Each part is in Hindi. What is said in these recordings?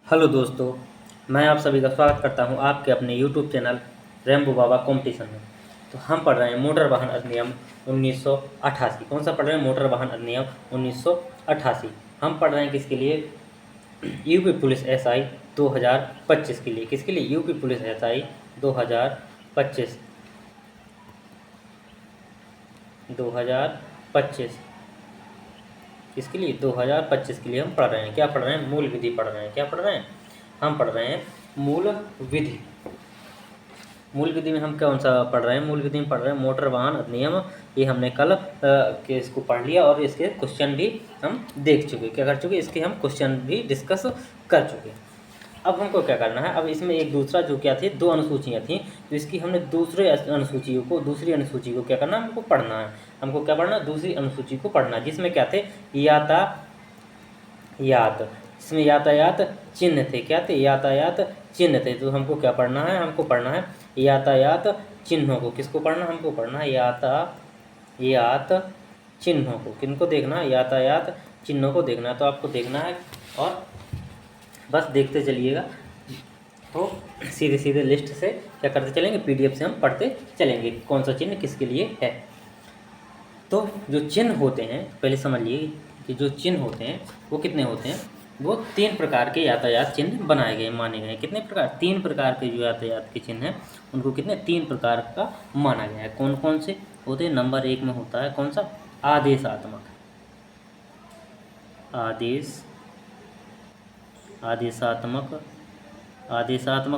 हेलो दोस्तों, मैं आप सभी का स्वागत करता हूं आपके अपने यूट्यूब चैनल रेम्बो बाबा कंपटीशन में। तो हम पढ़ रहे हैं मोटर वाहन अधिनियम 1988। कौन सा पढ़ रहे हैं? मोटर वाहन अधिनियम 1988। हम पढ़ रहे हैं किसके लिए? यूपी पुलिस एसआई 2025 के लिए। किसके लिए? यूपी पुलिस एसआई 2025 2025 किसके लिए? 2025 के लिए हम पढ़ रहे हैं। क्या पढ़ रहे हैं? मूल विधि पढ़ रहे हैं। क्या पढ़ रहे हैं? हम पढ़ रहे हैं मूल विधि। मूल विधि में हम कौन सा पढ़ रहे हैं? मूल विधि में पढ़ रहे हैं मोटर वाहन अधिनियम। ये हमने कल के इसको पढ़ लिया और इसके क्वेश्चन भी हम देख चुके। क्या कर चुके? इसके हम क्वेश्चन भी डिस्कस कर चुके। अब हमको क्या करना है? अब इसमें एक दूसरा जो क्या थी, दो अनुसूचियाँ थीं, तो इसकी हमने दूसरी अनुसूची को क्या करना है? हमको पढ़ना है। हमको क्या पढ़ना? दूसरी अनुसूची को पढ़ना, जिसमें क्या थे? यातायात। इसमें यातायात चिन्ह थे। क्या थे? यातायात चिन्ह थे। तो हमको क्या पढ़ना है? हमको पढ़ना है यातायात चिन्हों को। किसको पढ़ना? हमको पढ़ना है यातायात चिन्हों को। किनको देखना है? यातायात चिन्हों को देखना है। तो आपको देखना है और बस देखते चलिएगा। तो सीधे सीधे लिस्ट से क्या करते चलेंगे? पीडीएफ से हम पढ़ते चलेंगे कौन सा चिन्ह किसके लिए है। तो जो चिन्ह होते हैं, पहले समझिए कि जो चिन्ह होते हैं वो कितने होते हैं? वो 3 प्रकार के यातायात चिन्ह बनाए गए, माने गए। कितने प्रकार? 3 प्रकार के जो यातायात के चिन्ह हैं उनको कितने? 3 प्रकार का माना गया है। कौन कौन से होते हैं? नंबर 1 में होता है कौन सा? आदेशात्मक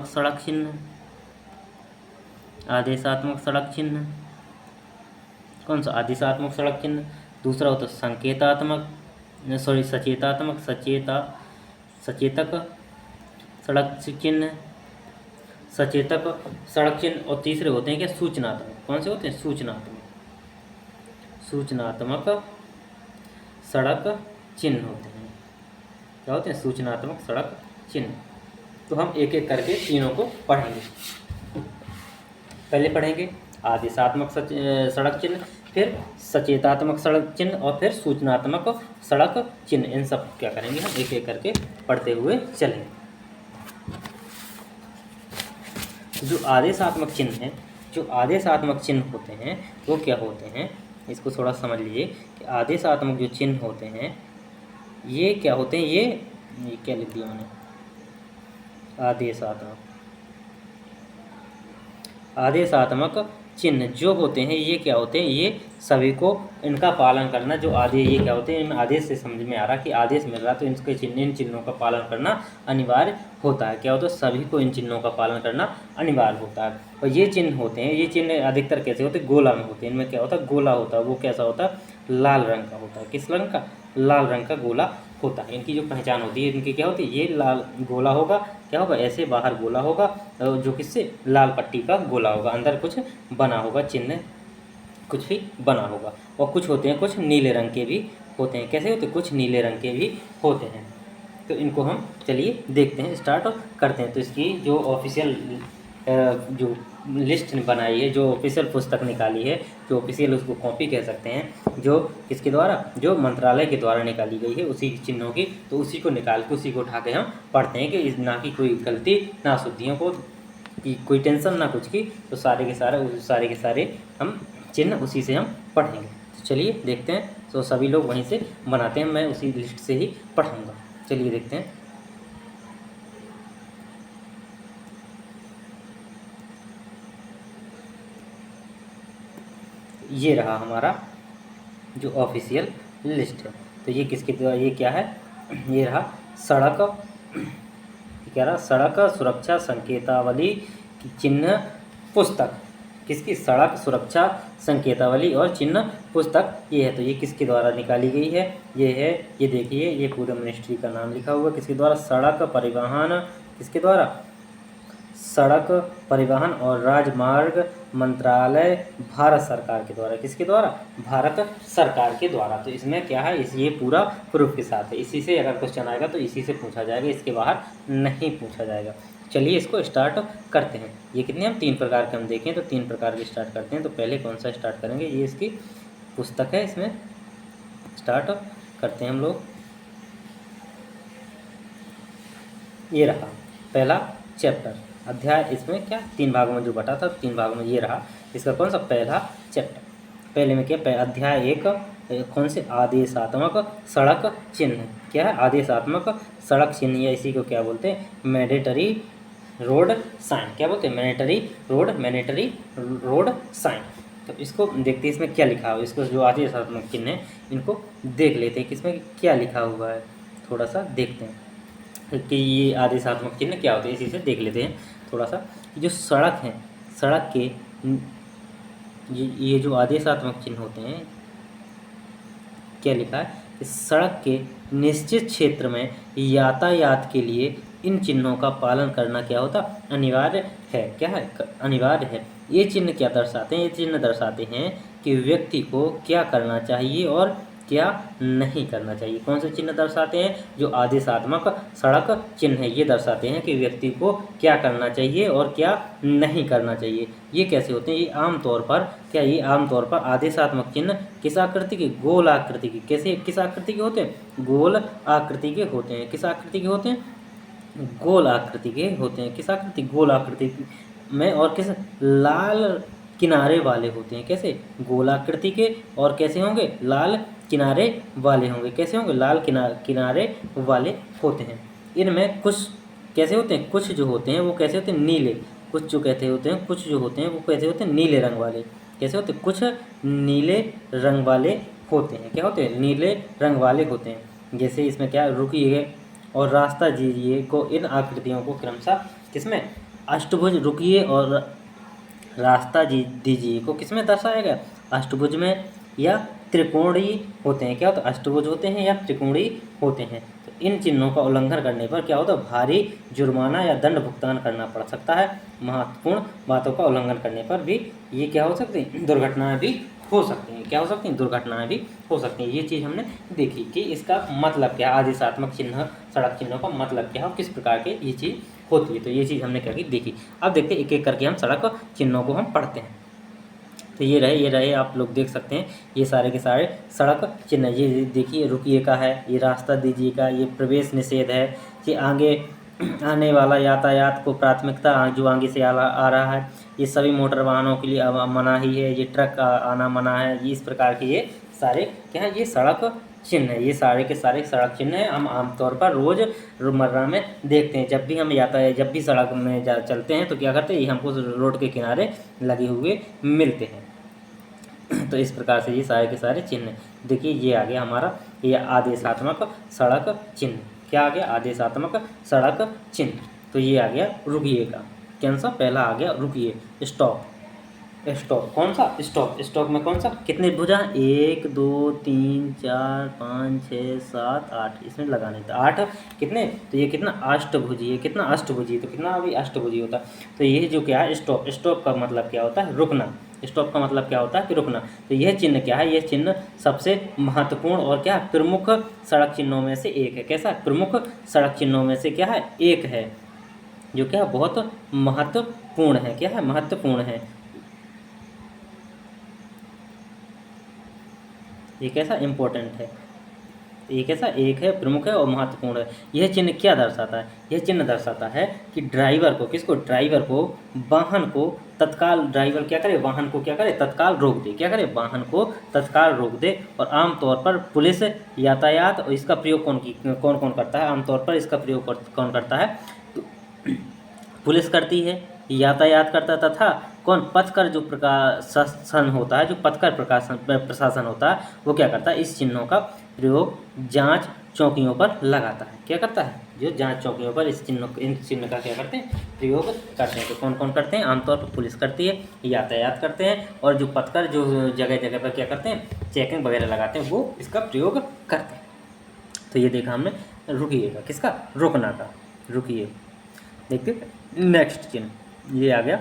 सड़क चिन्ह। आदेशात्मक सड़क चिन्ह कौन सा? आदेशात्मक सड़क चिन्ह। दूसरा होता है सचेतक सड़क चिन्ह। और तीसरे होते हैं क्या? सूचनात्मक। कौन से होते हैं? सूचनात्मक सड़क चिन्ह होते हैं। क्या होते हैं? सूचनात्मक सड़क चिन्ह। तो हम एक एक करके तीनों को पढ़ेंगे। पहले पढ़ेंगे आदेशात्मक सड़क चिन्ह, फिर सचेतात्मक सड़क चिन्ह और फिर सूचनात्मक सड़क चिन्ह। इन सब क्या करेंगे? हम एक एक करके पढ़ते हुए चलेंगे। जो आदेशात्मक चिन्ह होते हैं वो क्या होते हैं? इसको थोड़ा समझ लीजिए कि आदेशात्मक जो चिन्ह होते हैं ये क्या होते हैं? ये क्या लिख दिया मैंने? आदेशात्मक चिन्ह जो होते हैं ये क्या होते हैं? ये सभी को इनका पालन करना। जो आदेश, ये क्या होते हैं? इन आदेश से समझ में आ रहा कि आदेश मिल रहा तो इन चिन्हों का पालन करना अनिवार्य होता है। क्या होता है? सभी को इन चिन्हों का पालन करना अनिवार्य होता है। और ये चिन्ह होते हैं, ये चिन्ह अधिकतर कैसे होते हैं? गोला में होते हैं। इनमें क्या होता है? गोला होता है। वो कैसा होता है? लाल रंग का होता है। किस रंग का? लाल रंग का गोला होता है। इनकी जो पहचान होती है, इनकी क्या होती है? ये लाल गोला होगा। क्या होगा? ऐसे बाहर गोला होगा जो किससे? लाल पट्टी का गोला होगा। अंदर कुछ बना होगा, चिन्ह कुछ भी बना होगा। और कुछ होते हैं, कुछ नीले रंग के भी होते हैं। कैसे होते हैं? कुछ नीले रंग के भी होते हैं। तो इनको हम चलिए देखते हैं, स्टार्ट करते हैं। तो इसकी जो ऑफिशियल जो लिस्ट बनाई है, जो ऑफिशियल पुस्तक निकाली है, जो ऑफिशियल उसको कॉपी कह सकते हैं, जो किसके द्वारा? जो मंत्रालय के द्वारा निकाली गई है उसी चिन्हों की। तो उसी को निकाल के उसी को उठा के हम पढ़ते हैं कि ना कि कोई गलती ना शुद्धियों को की कोई टेंशन ना कुछ की। तो सारे के सारे हम चिन्ह उसी से हम पढ़ेंगे। तो चलिए देखते हैं। तो सभी लोग वहीं से बनाते हैं, मैं उसी लिस्ट से ही पढ़ूँगा। चलिए देखते हैं। ये रहा हमारा जो ऑफिशियल लिस्ट है। तो ये किसके द्वारा? ये क्या है? ये रहा सड़क, क्या रहा? सड़क सुरक्षा संकेतावली चिन्ह पुस्तक। किसकी? सड़क सुरक्षा संकेतावली और चिन्ह पुस्तक ये है। तो ये किसके द्वारा निकाली गई है? ये है, ये देखिए, ये पूरे मिनिस्ट्री का नाम लिखा हुआ। किसके द्वारा? सड़क परिवहन। किसके द्वारा? सड़क परिवहन और राजमार्ग मंत्रालय, भारत सरकार के द्वारा। किसके द्वारा? भारत सरकार के द्वारा। तो इसमें क्या है? ये पूरा प्रूफ के साथ है। इसी से अगर क्वेश्चन आएगा तो इसी से पूछा जाएगा, इसके बाहर नहीं पूछा जाएगा। चलिए इसको स्टार्ट करते हैं। ये कितने हम 3 प्रकार के हम देखें तो 3 प्रकार के स्टार्ट करते हैं। तो पहले कौन सा स्टार्ट करेंगे? ये इसकी पुस्तक है, इसमें स्टार्ट करते हैं हम लोग। ये रहा पहला चैप्टर अध्याय, इसमें क्या 3 भागों में जो बटा था 3 भागों में ये रहा इसका कौन सा पहला चैप्टर। पहले में क्या अध्याय 1 कौन से आदेशात्मक सड़क चिन्ह, क्या है आदेशात्मक सड़क चिन्ह, या इसी को क्या बोलते हैं मैंडेटरी रोड साइन, क्या बोलते हैं मैंडेटरी रोड साइन। तो इसको देखते हैं इसमें क्या लिखा हुआ है, इसको जो आदेशात्मक चिन्ह है इनको देख लेते हैं कि इसमें क्या लिखा हुआ है, थोड़ा सा देखते हैं कि ये आदेशात्मक चिन्ह क्या होते हैं, इसी से देख लेते हैं थोड़ा सा। जो सड़क है, सड़क के ये जो आदेशात्मक चिन्ह होते हैं, क्या लिखा है कि सड़क के निश्चित क्षेत्र में यातायात के लिए इन चिन्हों का पालन करना क्या होता अनिवार्य है, क्या है अनिवार्य है। ये चिन्ह क्या दर्शाते हैं, ये चिन्ह दर्शाते हैं कि व्यक्ति को क्या करना चाहिए और क्या नहीं करना चाहिए। कौन से चिन्ह दर्शाते हैं, जो आदेशात्मक सड़क चिन्ह है ये दर्शाते हैं कि व्यक्ति को क्या करना चाहिए और क्या नहीं करना चाहिए। ये कैसे होते हैं, ये आमतौर पर क्या ये आमतौर पर आदेशात्मक चिन्ह किस आकृति के, गोल आकृति के, कैसे किस आकृति के होते हैं, गोल आकृति के होते हैं। किस आकृति के होते हैं, गोल आकृति के होते हैं। किस आकृति, गोल आकृति में, और किस लाल किनारे वाले होते हैं। कैसे, गोल आकृति के, और कैसे होंगे, लाल किनारे वाले होंगे। कैसे होंगे, लाल किनारे वाले होते हैं। इनमें कुछ कैसे होते हैं, कुछ जो होते हैं वो कैसे होते हैं, नीले, कुछ जो कहते होते हैं, कुछ जो होते हैं वो कैसे होते हैं, नीले रंग वाले। कैसे होते हैं, कुछ नीले रंग वाले होते हैं। क्या होते हैं, नीले रंग वाले होते हैं। जैसे इसमें क्या, रुकिए और रास्ता दीजिए को, इन आकृतियों को क्रमशः किसमें, अष्टभुज, रुकिए और रास्ता दीजिए को किसमें दर्शाया गया, अष्टभुज में या त्रिकोणीय होते हैं। क्या होता है, अष्टभुज होते हैं या त्रिकोणीय होते हैं। तो इन चिन्हों का उल्लंघन करने पर क्या होता है, भारी जुर्माना या दंड भुगतान करना पड़ सकता है। महत्वपूर्ण बातों का उल्लंघन करने पर भी ये क्या हो सकती है, दुर्घटनाएं भी हो सकती हैं। क्या हो सकती हैं, दुर्घटनाएं भी हो सकती हैं। ये चीज़ हमने देखी कि इसका मतलब क्या, आदेशात्मक चिन्ह सड़क चिन्हों का मतलब क्या है और किस प्रकार के ये चीज़ होती है। तो ये चीज़ हमने क्या की, देखी। अब देखते हैं एक एक करके हम सड़क चिन्हों को हम पढ़ते हैं। तो ये रहे आप लोग देख सकते हैं ये सारे के सारे सड़क चिन्ह। ये देखिए, रुकिए का है, ये रास्ता दीजिए का, ये प्रवेश निषेध है, ये आगे आने वाला यातायात को प्राथमिकता, जो आगे से आ रहा है, ये सभी मोटर वाहनों के लिए मनाही है, ये ट्रक आना मना है। ये इस प्रकार के ये सारे क्या है, ये सड़क चिन्ह है। ये सारे के सारे सड़क चिन्ह हैं। हम आमतौर पर रोज़मर्रा में देखते हैं। जब भी हम यातायात, जब भी सड़क में चलते हैं तो क्या करते हैं, ये हमको रोड के किनारे लगे हुए मिलते हैं। तो इस प्रकार से ये सारे के सारे चिन्ह, देखिए ये आ गया हमारा ये आदेशात्मक सड़क चिन्ह। क्या आ गया, आदेशात्मक सड़क चिन्ह। तो ये आ गया रुकिए का, कौन सा, पहला आ गया रुकिए, स्टॉप। स्टॉप कौन सा, स्टॉप। स्टॉप में कौन सा, कितने भुजा, 1 2 3 4 5 6 7 8, इसमें लगाने थे 8, कितने, तो ये कितना अष्टभुजी है, कितना अष्टभुजी, तो कितना अभी अष्टभुजी होता। तो ये जो क्या है, स्टॉप। स्टॉप का मतलब क्या होता है, रुकना। स्टॉप का मतलब क्या होता है कि रुकना। तो यह चिन्ह क्या है, यह चिन्ह सबसे महत्वपूर्ण और क्या प्रमुख सड़क चिन्हों में से एक है। कैसा, प्रमुख सड़क चिन्हों में से क्या है, एक है, जो क्या बहुत महत्वपूर्ण है। क्या है, महत्वपूर्ण है। ये कैसा, इम्पोर्टेंट है, ये कैसा, एक है, प्रमुख है और महत्वपूर्ण है। यह चिन्ह क्या दर्शाता है, यह चिन्ह दर्शाता है कि ड्राइवर को, किसको, ड्राइवर को, वाहन को तत्काल, ड्राइवर क्या करे, वाहन को क्या करे, तत्काल रोक दे। क्या करे, वाहन को तत्काल रोक दे। और आमतौर पर पुलिस, यातायात, और इसका प्रयोग कौन कौन करता है, आमतौर पर इसका प्रयोग कौन करता है, तो पुलिस करती है, यातायात करता है, तथा कौन, पथकर जो प्रशासन होता है, जो पथकर प्रशासन होता है वो क्या करता है, इस चिन्हों का प्रयोग जांच चौकियों पर लगाता है। क्या करता है, जो जांच चौकियों पर इन चिन्ह का क्या करते हैं, प्रयोग करते हैं। तो कौन कौन करते हैं, आमतौर पर पुलिस करती है, यातायात करते हैं, और जो पथकर जो जगह जगह पर क्या करते हैं, चेकिंग वगैरह लगाते हैं, वो इसका प्रयोग करते हैं। तो ये देखा हमने रुकिएगा, किसका, रुकना का, रुकिए। देखते नेक्स्ट चिन्ह, ये आ गया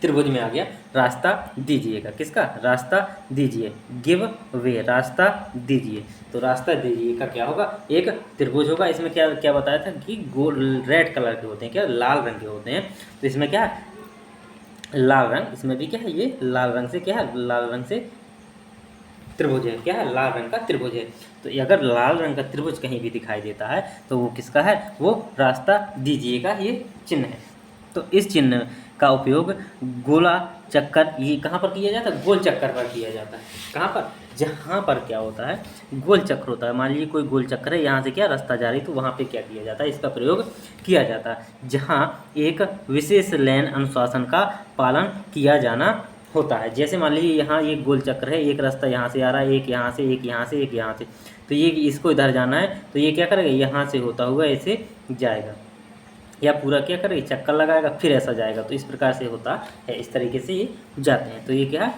त्रिभुज में आ गया, रास्ता दीजिएगा। किसका, रास्ता दीजिए, गिव वे, रास्ता दीजिए। तो रास्ता दीजिए का क्या होगा, एक त्रिभुज होगा। इसमें क्या क्या बताया था कि गोल रेड कलर के होते हैं, क्या, लाल रंग के होते हैं। तो इसमें क्या है, लाल रंग, इसमें भी क्या है, ये लाल रंग से क्या है, लाल रंग से त्रिभुज है, क्या है, लाल रंग का त्रिभुज है। तो अगर लाल रंग का त्रिभुज कहीं भी दिखाई देता है तो वो किसका है, वो रास्ता दीजिएगा ये चिन्ह है। तो इस चिन्ह का उपयोग गोला चक्कर, ये कहाँ पर किया जाता है, गोल चक्कर पर किया जाता है। कहाँ पर, जहाँ पर क्या होता है, गोल चक्र होता है। मान लीजिए कोई गोल चक्कर है, यहाँ से क्या रास्ता जा रही, तो वहाँ पे क्या किया जाता है, इसका प्रयोग किया जाता है। जहाँ एक विशेष लेन अनुशासन का पालन किया जाना होता है। जैसे मान लीजिए यहाँ एक गोल चक्र है, एक रास्ता यहाँ से आ रहा है, एक यहाँ से, एक यहाँ से, एक यहाँ से, तो ये इसको इधर जाना है, तो ये क्या करेगा, यहाँ से होता हुआ ऐसे जाएगा, या पूरा क्या करेगा, चक्कर लगाएगा फिर ऐसा जाएगा। तो इस प्रकार से होता है, इस तरीके से ये जाते हैं। तो ये क्या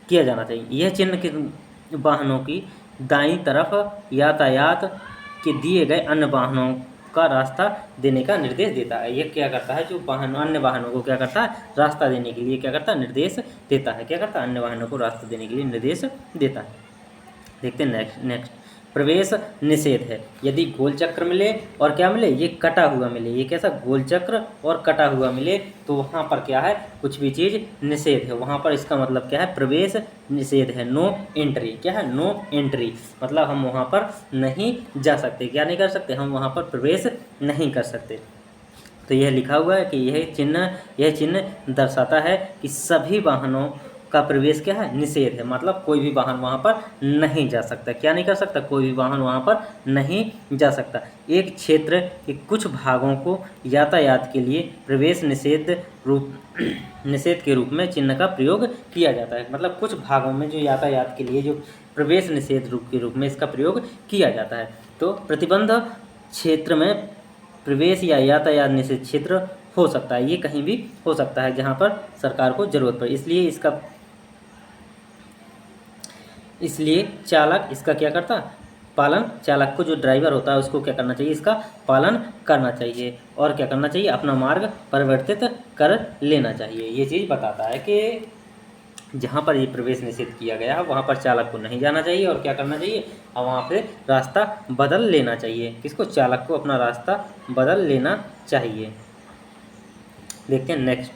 किया जाना चाहिए, यह चिन्ह के वाहनों की दाईं तरफ यातायात के दिए गए अन्य वाहनों का रास्ता देने का निर्देश देता है। ये क्या करता है, जो वाहन अन्य वाहनों को क्या करता है, रास्ता देने के लिए क्या करता है, निर्देश देता है। क्या करता है, अन्य वाहनों को रास्ता देने के लिए निर्देश देता है। देखते हैं नेक्स्ट प्रवेश निषेध है। यदि गोल चक्र मिले और क्या मिले, ये कटा हुआ मिले, ये कैसा, गोल चक्र और कटा हुआ मिले, तो वहाँ पर क्या है, कुछ भी चीज़ निषेध है, वहाँ पर इसका मतलब क्या है, प्रवेश निषेध है, नो एंट्री। क्या है, नो एंट्री, मतलब हम वहाँ पर नहीं जा सकते। क्या नहीं कर सकते, हम वहाँ पर प्रवेश नहीं कर सकते। तो यह लिखा हुआ है कि यह चिन्ह दर्शाता है कि सभी वाहनों का प्रवेश क्या है, निषेध है, मतलब कोई भी वाहन वहाँ पर नहीं जा सकता। क्या नहीं कर सकता, कोई भी वाहन वहाँ पर नहीं जा सकता। एक क्षेत्र के कुछ भागों को यातायात के लिए प्रवेश निषेध के रूप में चिन्ह का प्रयोग किया जाता है। मतलब कुछ भागों में जो यातायात के लिए जो प्रवेश निषेध के रूप में इसका प्रयोग किया जाता है। तो प्रतिबंध क्षेत्र में प्रवेश या यातायात निषेध क्षेत्र हो सकता है, ये कहीं भी हो सकता है जहाँ पर सरकार को ज़रूरत पड़े। इसलिए चालक इसका क्या करता, पालन, चालक को जो ड्राइवर होता है उसको क्या करना चाहिए, इसका पालन करना चाहिए। और क्या करना चाहिए, अपना मार्ग परिवर्तित कर लेना चाहिए। ये चीज़ बताता है कि जहाँ पर ये प्रवेश निषेध किया गया है वहाँ पर चालक को नहीं जाना चाहिए, और क्या करना चाहिए, और वहाँ पे रास्ता बदल लेना चाहिए। किसको, चालक को अपना रास्ता बदल लेना चाहिए। देखते हैं नेक्स्ट,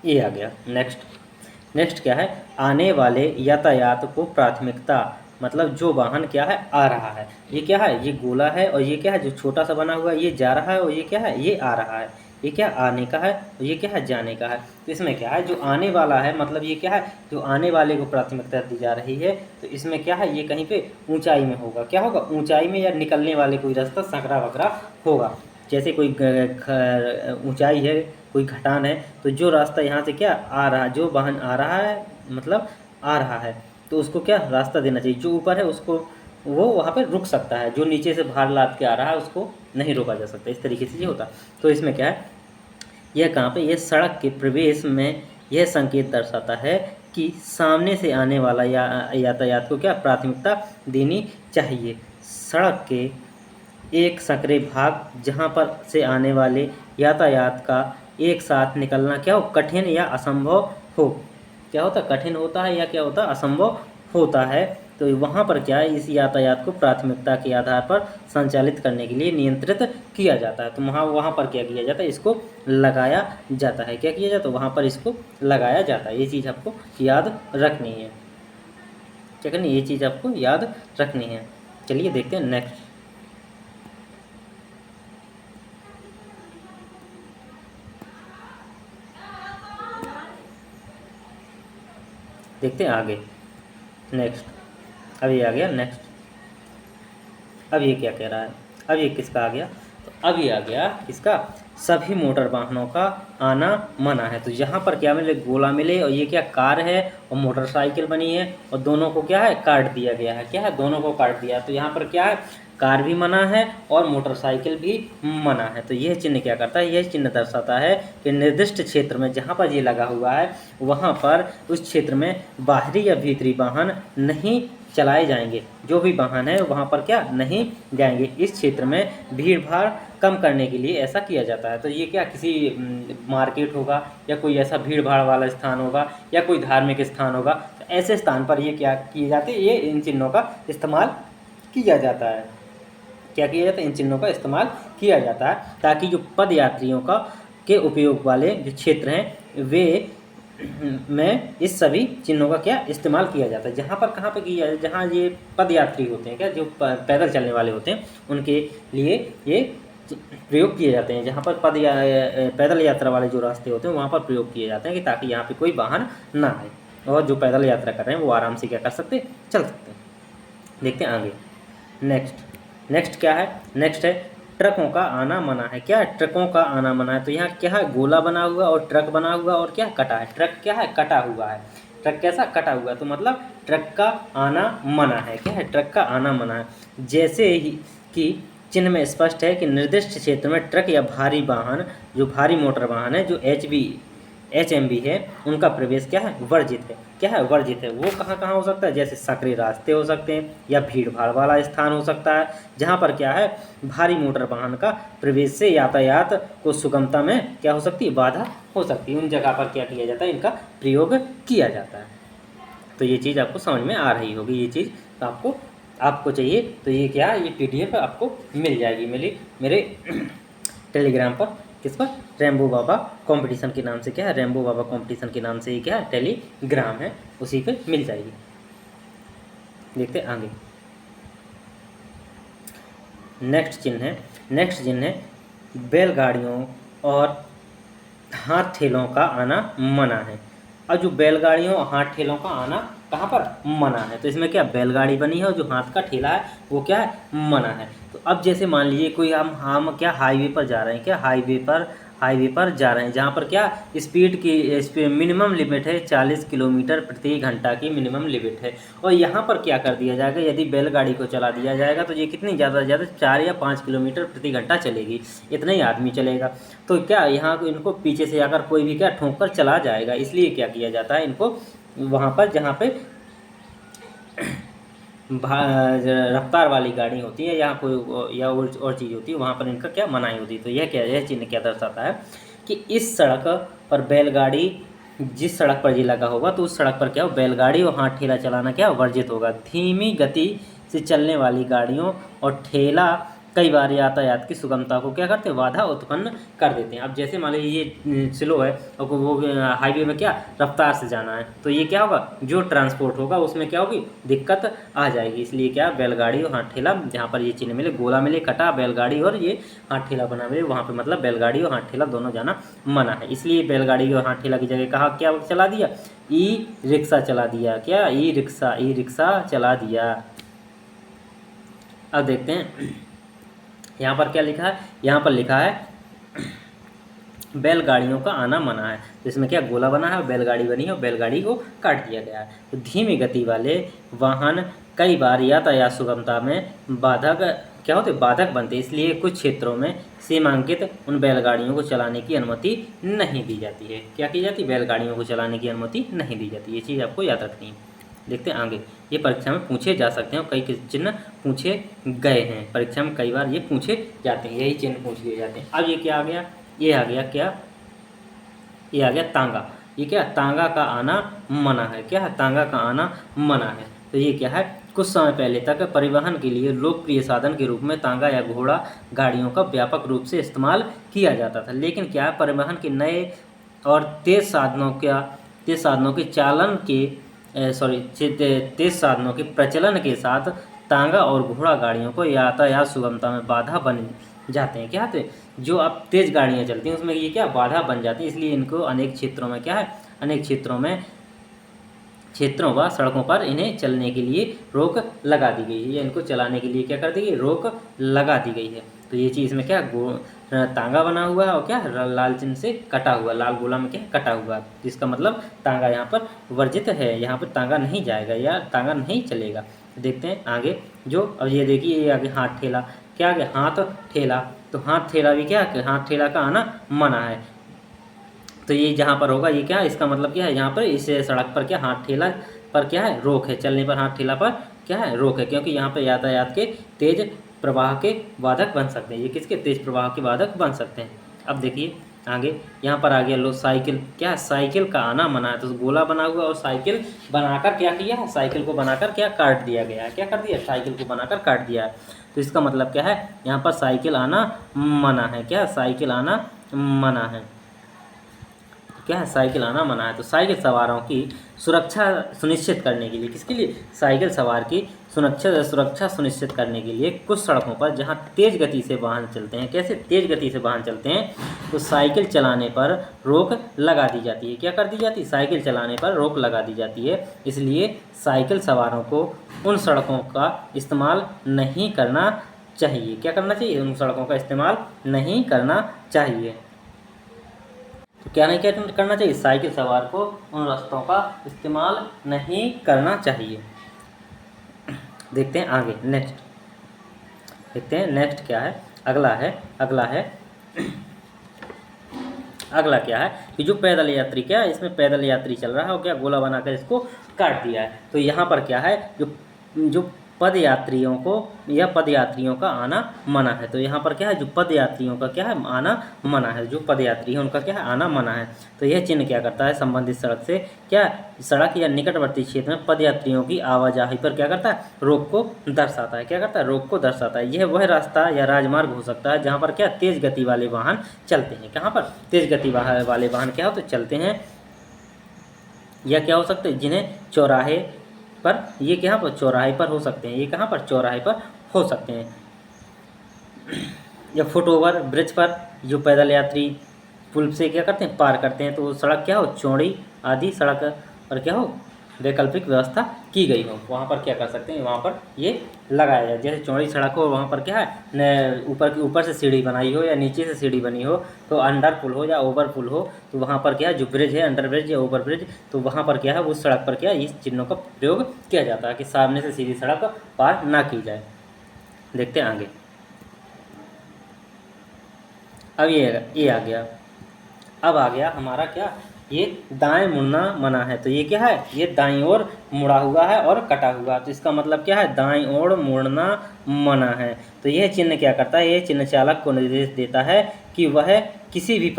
ये आ गया नेक्स्ट क्या है, आने वाले यातायात को प्राथमिकता, मतलब जो वाहन क्या है, आ रहा है, ये क्या है, ये गोला है, और ये क्या है, जो छोटा सा बना हुआ है, ये जा रहा है, और ये क्या है, ये आ रहा है, ये क्या आने का है, और ये क्या है, जाने का है। तो इसमें क्या है, जो आने वाला है, मतलब ये क्या है, जो आने वाले को प्राथमिकता दी जा रही है, तो इसमें क्या है, ये कहीं पे ऊंचाई में होगा। क्या होगा, ऊंचाई में, या निकलने वाले कोई रास्ता संकरा वकरा होगा। जैसे कोई ऊंचाई है, कोई घटान है, तो जो रास्ता यहाँ से क्या आ रहा है, जो वाहन आ रहा है, मतलब आ रहा है, तो उसको क्या रास्ता देना चाहिए। जो ऊपर है उसको वो वहाँ पे रुक सकता है, जो नीचे से भार लाद के आ रहा है उसको नहीं रोका जा सकता। इस तरीके से ये होता। तो इसमें क्या है, यह कहाँ पे, यह सड़क के प्रवेश में यह संकेत दर्शाता है कि सामने से आने वाला या यातायात को क्या प्राथमिकता देनी चाहिए। सड़क के एक संकरे भाग जहाँ पर से आने वाले यातायात का एक साथ निकलना क्या हो, कठिन या असंभव हो। क्या होता, कठिन होता है, या क्या होता, असंभव होता है। तो वहाँ पर क्या है, इस यातायात को प्राथमिकता के आधार पर संचालित करने के लिए नियंत्रित किया जाता है। तो वहाँ पर क्या किया जाता है, इसको लगाया जाता है। क्या किया जाता है, वहाँ पर इसको लगाया जाता है। ये चीज़ आपको याद रखनी है। क्या करनी, ये चीज़ आपको याद रखनी है। चलिए देखते हैं नेक्स्ट, देखते हैं आगे नेक्स्ट। अब ये आ गया नेक्स्ट, अब ये क्या कह रहा है, अब ये किसका आ गया, तो अब ये आ गया किसका, सभी मोटर वाहनों का आना मना है। तो यहाँ पर क्या मिले, गोला मिले, और ये क्या कार है और मोटरसाइकिल बनी है, और दोनों को क्या है, काट दिया गया है। क्या है, दोनों को काट दिया। तो यहाँ पर क्या है, कार भी मना है और मोटरसाइकिल भी मना है। तो यह चिन्ह क्या करता है, यह चिन्ह दर्शाता है कि निर्दिष्ट क्षेत्र में जहाँ पर ये लगा हुआ है वहाँ पर उस क्षेत्र में बाहरी या भीतरी वाहन नहीं चलाए जाएंगे। जो भी वाहन है वहाँ पर क्या नहीं जाएंगे। इस क्षेत्र में भीड़ भाड़ कम करने के लिए ऐसा किया जाता है। तो ये क्या, किसी मार्केट होगा या कोई ऐसा भीड़ भाड़ वाला स्थान होगा या कोई धार्मिक स्थान होगा, तो ऐसे स्थान पर ये क्या किए जाते हैं, ये इन चिन्हों का इस्तेमाल किया जाता है। क्या किया जाता है, इन चिन्हों का इस्तेमाल किया जाता है, ताकि जो पद यात्रियों का के उपयोग वाले जो क्षेत्र हैं वे में इस सभी चिन्हों का क्या इस्तेमाल किया जाता है। जहाँ पर कहाँ पे किया जाता है, जहाँ ये पदयात्री होते हैं क्या, जो पैदल चलने वाले होते हैं, उनके लिए ये प्रयोग किए जाते हैं। जहाँ पर पैदल यात्रा वाले जो रास्ते होते हैं वहाँ पर प्रयोग किए जाते हैं कि ताकि यहाँ पे कोई वाहन ना आए और जो पैदल यात्रा कर रहे हैं वो आराम से क्या कर सकते, चल सकते हैं। देखते हैं आगे। नेक्स्ट क्या है, नेक्स्ट है ट्रकों का आना मना है। क्या है, ट्रकों का आना मना है। तो यहाँ क्या है, गोला बना हुआ और ट्रक बना हुआ और क्या कटा है, ट्रक क्या है, कटा हुआ है। ट्रक कैसा, कटा हुआ, तो मतलब ट्रक का आना मना है। क्या है, ट्रक का आना मना है। जैसे ही कि चिन्ह में स्पष्ट है कि निर्दिष्ट क्षेत्र में ट्रक या भारी वाहन, जो भारी मोटर वाहन है, जो HMV है, उनका प्रवेश क्या है, वर्जित है। क्या है, वर्जित है। वो कहाँ कहाँ हो सकता है, जैसे सकरी रास्ते हो सकते हैं या भीड़ भाड़ वाला स्थान हो सकता है, जहाँ पर क्या है, भारी मोटर वाहन का प्रवेश से यातायात को सुगमता में क्या हो सकती है, बाधा हो सकती है। उन जगह पर क्या किया जाता है, इनका प्रयोग किया जाता है। तो ये चीज़ आपको समझ में आ रही होगी। ये चीज़ आपको चाहिए तो ये क्या, ये PDF आपको मिल जाएगी मेरे टेलीग्राम पर। किस पर, रेम्बो बाबा कंपटीशन के नाम से। क्या है, रेम्बो बाबा कंपटीशन के नाम से ये क्या है, टेलीग्राम है, उसी पे मिल जाएगी। देखते आगे। नेक्स्ट चिन्ह है बैलगाड़ियों और हाथ ठेलों का आना मना है। और जो बैलगाड़ियों और हाथ ठेलों का आना कहाँ पर, मना है। तो इसमें क्या, बैलगाड़ी बनी है और जो हाथ का ठेला है वो क्या है, मना है। तो अब जैसे मान लीजिए कोई हम क्या हाईवे पर जा रहे हैं, क्या हाईवे पर जा रहे हैं, जहाँ पर क्या स्पीड की मिनिमम लिमिट है 40 किलोमीटर प्रति घंटा की मिनिमम लिमिट है। और यहाँ पर क्या कर दिया जाएगा, यदि बैलगाड़ी को चला दिया जाएगा तो ये कितनी ज़्यादा से ज़्यादा 4 या 5 किलोमीटर प्रति घंटा चलेगी, इतना ही आदमी चलेगा। तो क्या यहाँ इनको पीछे से आकर कोई भी क्या ठोक कर चला जाएगा, इसलिए क्या किया जाता है, इनको वहाँ पर जहाँ पे रफ्तार वाली गाड़ी होती है या कोई या और चीज़ होती है, वहाँ पर इनका क्या मनाही होती है। तो यह चिन्ह क्या दर्शाता है कि इस सड़क पर बैलगाड़ी, जिस सड़क पर ये लगा होगा तो उस सड़क पर क्या हो, बैलगाड़ी और हाथ ठेला चलाना क्या वर्जित होगा। धीमी गति से चलने वाली गाड़ियों और ठेला कई बार यातायात की सुगमता को क्या करते हैं, बाधा उत्पन्न कर देते हैं। अब जैसे मान लीजिए ये स्लो है और वो हाईवे में क्या रफ्तार से जाना है, तो ये क्या होगा, जो ट्रांसपोर्ट होगा उसमें क्या होगी, दिक्कत आ जाएगी। इसलिए क्या, बैलगाड़ी और हाथ ठेला, जहाँ पर ये चिन्ह मिले, गोला मिले, कटा, बैलगाड़ी और ये हाथ ठेला बना मिले, वहाँ पर मतलब बैलगाड़ी और हाथ ठेला दोनों जाना मना है। इसलिए बैलगाड़ी और हाथ ठेला की जगह कहा क्या चला दिया, ई-रिक्शा चला दिया। क्या, ई-रिक्शा चला दिया। अब देखते हैं यहाँ पर क्या लिखा है, यहाँ पर लिखा है बैलगाड़ियों का आना मना है। तो इसमें क्या गोला बना है, बैलगाड़ी बनी है और बैलगाड़ी को काट दिया गया है। तो धीमी गति वाले वाहन कई बार यातायात सुगमता में बाधक क्या होते, बाधक बनते। इसलिए कुछ क्षेत्रों में सीमांकित उन बैलगाड़ियों को चलाने की अनुमति नहीं दी जाती है। क्या की जाती, बैलगाड़ियों को चलाने की अनुमति नहीं दी जाती। ये चीज़ आपको याद रखनी है। देखते हैं आगे। ये परीक्षा में पूछे जा सकते हैं और कई चिन्ह पूछे गए हैं, परीक्षा में कई बार ये पूछे जाते हैं, यही चिन्ह पूछ लिए जाते हैं। अब ये क्या आ गया, ये आ गया क्या, ये आ गया तांगा। ये क्या, तांगा का आना मना है। क्या है, तांगा का आना मना है। तो ये क्या है, कुछ समय पहले तक परिवहन के लिए लोकप्रिय साधन के रूप में तांगा या घोड़ा गाड़ियों का व्यापक रूप से इस्तेमाल किया जाता था। लेकिन क्या, परिवहन के नए और तेज साधनों के चालन के तेज साधनों के प्रचलन के साथ तांगा और घोड़ा गाड़ियों को यातायात सुगमता में बाधा बन जाते हैं। क्या होते, जो अब तेज गाड़ियाँ चलती हैं उसमें ये क्या बाधा बन जाती है। इसलिए इनको अनेक क्षेत्रों में क्या है, अनेक क्षेत्रों व सड़कों पर इन्हें चलने के लिए रोक लगा दी गई है, या इनको चलाने के लिए क्या कर दी गई, रोक लगा दी गई है। तो ये चीज़ में क्या तांगा बना हुआ है और क्या लाल चिन्ह से कटा हुआ, लाल गोला में क्या कटा हुआ, जिसका मतलब तांगा यहाँ पर वर्जित है, यहाँ पर तांगा नहीं जाएगा या तांगा नहीं चलेगा। देखते हैं आगे। जो अब ये देखिए, ये आगे हाथ ठेला, क्या आगे हाथ ठेला। तो हाथ ठेला भी क्या, हाथ ठेला का आना मना है। तो ये जहाँ पर होगा ये क्या, इसका मतलब क्या है, यहाँ पर इस सड़क पर क्या हाथ ठेला पर क्या है रोक है, चलने पर हाथ ठेला पर क्या है रोक है, क्योंकि यहाँ पर यातायात के तेज प्रवाह के बाधक बन सकते हैं। ये किसके, तेज प्रवाह के बाधक बन सकते हैं। अब देखिए आगे, यहाँ पर आ गया लो साइकिल। क्या, साइकिल का आना मना है। तो गोला बना हुआ और साइकिल बनाकर क्या किया है, साइकिल को बनाकर क्या काट दिया गया है। क्या कर दिया, साइकिल को बनाकर काट दिया है। तो इसका मतलब क्या है, यहाँ पर साइकिल आना मना है। क्या, साइकिल आना मना है। क्या है, साइकिल आना मना है। तो साइकिल सवारों की सुरक्षा सुनिश्चित करने के लिए, किसके लिए, साइकिल सवार की सुरक्षा सुनिश्चित करने के लिए कुछ सड़कों पर जहां तेज़ गति से वाहन चलते हैं, कैसे तेज़ गति से वाहन चलते हैं, तो साइकिल चलाने पर रोक लगा दी जाती है। क्या कर दी जाती है, साइकिल चलाने पर रोक लगा दी जाती है। इसलिए साइकिल सवारों को उन सड़कों का इस्तेमाल नहीं करना चाहिए। क्या करना चाहिए, उन सड़कों का इस्तेमाल नहीं करना चाहिए। तो क्या नहीं करना चाहिए, साइकिल सवार को उन रास्तों का इस्तेमाल नहीं करना चाहिए। देखते हैं आगे, नेक्स्ट देखते हैं नेक्स्ट क्या है। अगला क्या है कि जो पैदल यात्री, क्या इसमें पैदल यात्री चल रहा है और क्या गोला बनाकर इसको काट दिया है। तो यहाँ पर क्या है, जो पदयात्रियों को या पदयात्रियों का आना मना है। तो यहाँ पर क्या है, जो पदयात्रियों का क्या है, आना मना है। जो पदयात्री है उनका क्या है, आना मना है। तो यह चिन्ह क्या करता है, संबंधित सड़क से क्या सड़क या निकटवर्ती क्षेत्र में पदयात्रियों की आवाजाही पर क्या करता है, रोक को दर्शाता है। क्या करता है, रोक को दर्शाता है। यह वह रास्ता या राजमार्ग हो सकता है जहाँ पर क्या तेज़ गति वाले वाहन चलते हैं। कहाँ पर तेज़ गति वाले वाहन क्या होते चलते हैं, या क्या हो सकते हैं, जिन्हें चौराहे पर, ये कहाँ पर चौराहे पर हो सकते हैं, ये कहाँ पर चौराहे पर हो सकते हैं, या फुटओवर ब्रिज पर जो पैदल यात्री पुल से क्या करते हैं, पार करते हैं। तो सड़क क्या हो, चौड़ी आदि सड़क पर क्या हो, वैकल्पिक व्यवस्था की गई हो, वहाँ पर क्या कर सकते हैं, वहाँ पर ये लगाया जाए। जैसे चौड़ी सड़क हो, वहाँ पर क्या है, ऊपर से सीढ़ी बनाई हो या नीचे से सीढ़ी बनी हो, तो अंडर पुल हो या ओवर पुल हो, तो वहाँ पर क्या है, जो ब्रिज है, अंडर ब्रिज या ओवर ब्रिज, तो वहाँ पर क्या है, उस सड़क पर क्या है, इस चिन्हों का प्रयोग किया जाता है कि सामने से सीधी सड़क पार ना की जाए। देखते हैं आगे। अब ये आ गया, अब आ गया हमारा क्या, ये दाएं मुड़ना मना है। तो ये क्या है, ये दाईं ओर मुड़ा हुआ है और कटा हुआ। तो इसका मतलब क्या है, दाईं ओर मुड़ना मना है। तो यह चिन्ह क्या करता है, ये चिन्ह चालक को निर्देश देता है कि वह किसी भी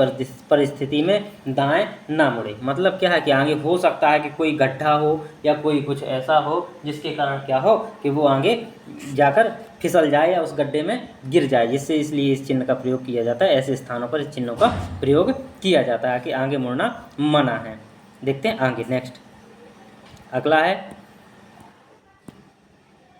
परिस्थिति में दाएं ना मुड़े। मतलब क्या है कि आगे हो सकता है कि कोई गड्ढा हो या कोई कुछ ऐसा हो जिसके कारण क्या हो कि वो आगे जाकर फिसल जाए या उस गड्ढे में गिर जाए, जिससे इसलिए इस चिन्ह का प्रयोग किया जाता है। ऐसे स्थानों पर इस चिन्हों का प्रयोग किया जाता है कि आगे मुड़ना मना है। देखते हैं आगे, नेक्स्ट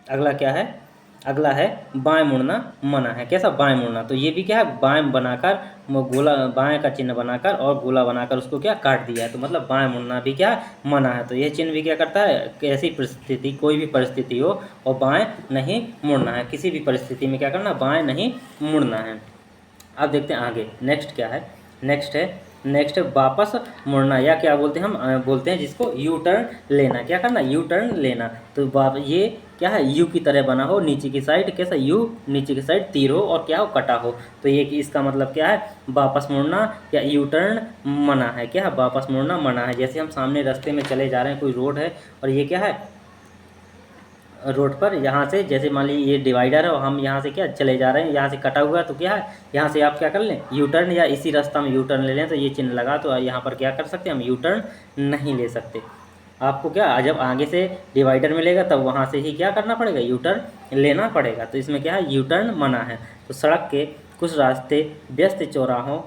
अगला क्या है, अगला है बाएं मुड़ना मना है। कैसा, बाएं मुड़ना। तो ये भी क्या है, बाएं बनाकर गोला, बाएं का चिन्ह बनाकर और गोला बनाकर उसको क्या काट दिया है। तो मतलब बाएं मुड़ना भी क्या मना है। तो यह चिन्ह भी क्या करता है, कैसी परिस्थिति, कोई भी परिस्थिति हो और बाएं नहीं मुड़ना है। किसी भी परिस्थिति में क्या करना, बाएं नहीं मुड़ना है। अब देखते हैं आगे, नेक्स्ट क्या है, नेक्स्ट वापस मुड़ना, या क्या बोलते हैं, हम बोलते हैं जिसको यू टर्न लेना। क्या करना, यू टर्न लेना। तो ये क्या है, यू की तरह बना हो, नीचे की साइड कैसा, यू नीचे की साइड तीर हो और क्या हो, कटा हो। तो ये कि इसका मतलब क्या है, वापस मुड़ना या यू टर्न मना है। क्या है, वापस मुड़ना मना है। जैसे हम सामने रास्ते में चले जा रहे हैं, कोई रोड है और ये क्या है, रोड पर यहाँ से जैसे मान लीजिए ये डिवाइडर है और हम यहाँ से क्या चले जा रहे हैं, यहाँ से कटा हुआ है, तो क्या है, यहाँ से आप क्या कर लें, यू टर्न, या इसी रास्ता में यू टर्न ले लें। तो ये चिन्ह लगा, तो यहाँ पर क्या कर सकते हैं, हम यू टर्न नहीं ले सकते। आपको क्या, जब आगे से डिवाइडर मिलेगा तब वहाँ से ही क्या करना पड़ेगा, यू टर्न लेना पड़ेगा। तो इसमें क्या है, यू टर्न मना है। तो सड़क के कुछ रास्ते व्यस्त चौराहों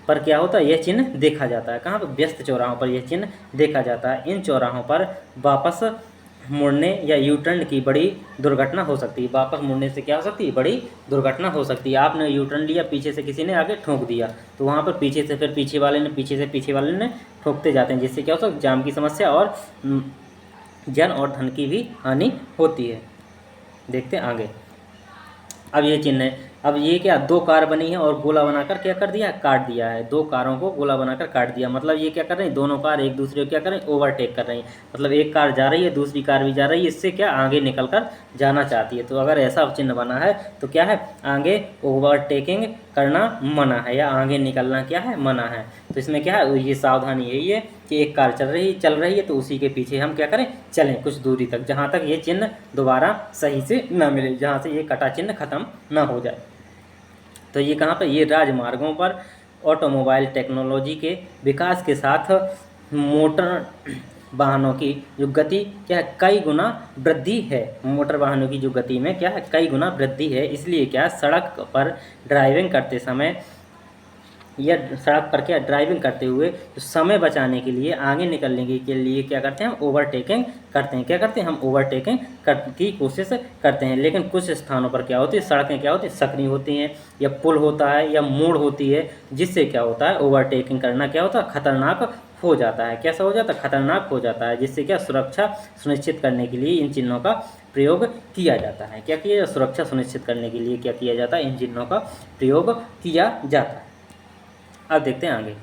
पर क्या होता है, यह चिन्ह देखा जाता है। कहाँ पर, व्यस्त चौराहों पर यह चिन्ह देखा जाता है। इन चौराहों पर वापस मुड़ने या यू टर्न की बड़ी दुर्घटना हो सकती है। वापस मुड़ने से क्या हो सकती है, बड़ी दुर्घटना हो सकती है। आपने यू टर्न लिया, पीछे से किसी ने आगे ठोक दिया, तो वहाँ पर पीछे से फिर पीछे वाले ने ठोकते जाते हैं, जिससे क्या हो सकता है, जाम की समस्या और जन और धन की भी हानि होती है। देखते हैं आगे। अब ये चिन्ह है, अब ये क्या, दो कार बनी है और गोला बनाकर क्या कर दिया है, काट दिया है। दो कारों को गोला बनाकर काट दिया, मतलब ये क्या कर रही है, दोनों कार एक दूसरे को क्या कर रही है, ओवरटेक कर रही है। मतलब एक कार जा रही है, दूसरी कार भी जा रही है, इससे क्या आगे निकल कर जाना चाहती है। तो अगर ऐसा चिन्ह बना है तो क्या है, आगे ओवरटेकिंग करना मना है या आगे निकलना क्या है, मना है। तो इसमें क्या है, ये सावधानी यही है कि एक कार चल रही है तो उसी के पीछे हम क्या करें, चलें कुछ दूरी तक, जहाँ तक ये चिन्ह दोबारा सही से न मिले, जहाँ से ये कटा चिन्ह खत्म न हो जाए। तो ये कहाँ पर, ये राजमार्गों पर ऑटोमोबाइल टेक्नोलॉजी के विकास के साथ मोटर वाहनों की जो गति क्या है, कई गुना वृद्धि है। मोटर वाहनों की जो गति में क्या है, कई गुना वृद्धि है। इसलिए क्या, सड़क पर ड्राइविंग करते समय या सड़क पर क्या ड्राइविंग करते हुए तो समय बचाने के लिए आगे निकलने के लिए क्या करते हैं, हम ओवरटेकिंग करते हैं। क्या करते हैं, हम ओवरटेकिंग की कोशिश करते हैं। लेकिन कुछ स्थानों पर क्या होती है, सड़कें क्या होती है, सकरी होती हैं, या पुल होता है, या मोड़ होती है, जिससे क्या होता है, ओवरटेकिंग करना क्या होता है, खतरनाक हो जाता है। कैसा हो जाता है, खतरनाक हो जाता है, जिससे क्या सुरक्षा सुनिश्चित करने के लिए इन चिन्हों का प्रयोग किया जाता है। क्या किया जाता है, सुरक्षा सुनिश्चित करने के लिए क्या किया जाता है, इन चिन्हों का प्रयोग किया जाता है। अब देखते हैं आगे,